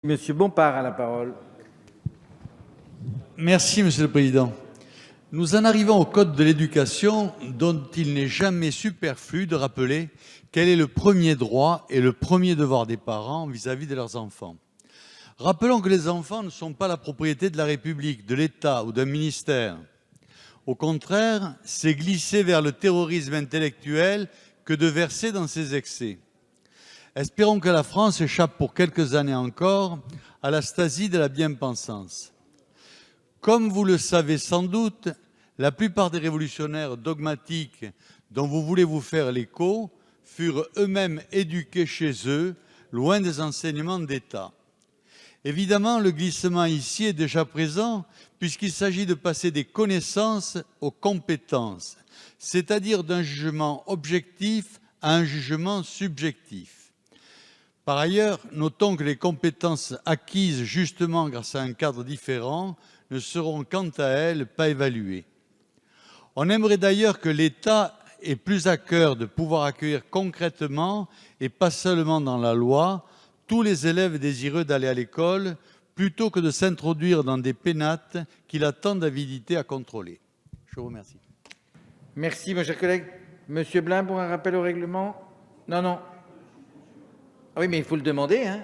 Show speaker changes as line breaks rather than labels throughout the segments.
Monsieur Bompard a la parole.
Merci, Monsieur le Président. Nous en arrivons au Code de l'éducation dont il n'est jamais superflu de rappeler quel est le premier droit et le premier devoir des parents vis-à-vis de leurs enfants. Rappelons que les enfants ne sont pas la propriété de la République, de l'État ou d'un ministère. Au contraire, c'est glisser vers le terrorisme intellectuel que de verser dans ses excès. Espérons que la France échappe pour quelques années encore à la stasie de la bien-pensance. Comme vous le savez sans doute, la plupart des révolutionnaires dogmatiques dont vous voulez vous faire l'écho furent eux-mêmes éduqués chez eux, loin des enseignements d'État. Évidemment, le glissement ici est déjà présent puisqu'il s'agit de passer des connaissances aux compétences, c'est-à-dire d'un jugement objectif à un jugement subjectif. Par ailleurs, notons que les compétences acquises justement grâce à un cadre différent ne seront quant à elles pas évaluées. On aimerait d'ailleurs que l'État ait plus à cœur de pouvoir accueillir concrètement et pas seulement dans la loi tous les élèves désireux d'aller à l'école plutôt que de s'introduire dans des pénates qu'il a tant d'avidité à contrôler. Je vous remercie.
Merci, mon cher collègue. Monsieur Blin, pour un rappel au règlement. Non. Oui, mais il faut le demander, hein.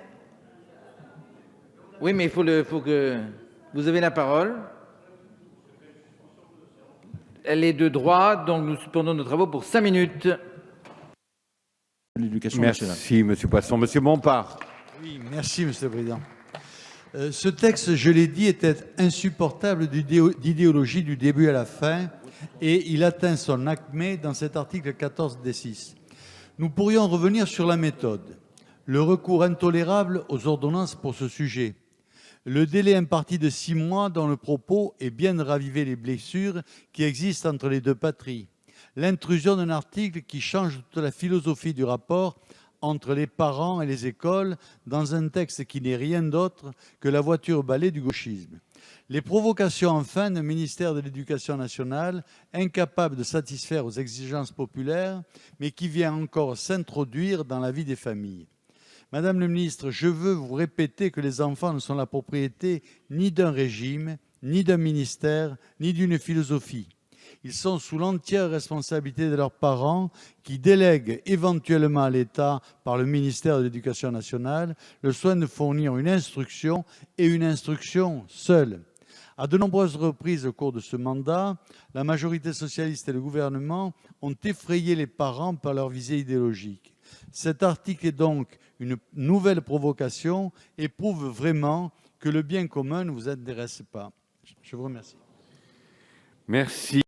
Oui, mais il faut que... Vous avez la parole. Elle est de droit, donc nous suspendons nos travaux pour 5 minutes.
L'éducation nationale. Merci, Monsieur Poisson. Monsieur Bompard.
Oui, merci, Monsieur le Président. Ce texte, je l'ai dit, était insupportable d'idéologie du début à la fin et il atteint son acmé dans cet article 14 des 6. Nous pourrions revenir sur la méthode. Le recours intolérable aux ordonnances pour ce sujet. Le délai imparti de 6 mois dont le propos est bien de raviver les blessures qui existent entre les deux patries. L'intrusion d'un article qui change toute la philosophie du rapport entre les parents et les écoles dans un texte qui n'est rien d'autre que la voiture-balai du gauchisme. Les provocations enfin d'un ministère de l'Éducation nationale incapable de satisfaire aux exigences populaires mais qui vient encore s'introduire dans la vie des familles. Madame le ministre, je veux vous répéter que les enfants ne sont la propriété ni d'un régime, ni d'un ministère, ni d'une philosophie. Ils sont sous l'entière responsabilité de leurs parents qui délèguent éventuellement à l'État, par le ministère de l'Éducation nationale, le soin de fournir une instruction et une instruction seule. À de nombreuses reprises au cours de ce mandat, la majorité socialiste et le gouvernement ont effrayé les parents par leur visée idéologique. Cet article est donc une nouvelle provocation et prouve vraiment que le bien commun ne vous intéresse pas. Je vous remercie.
Merci.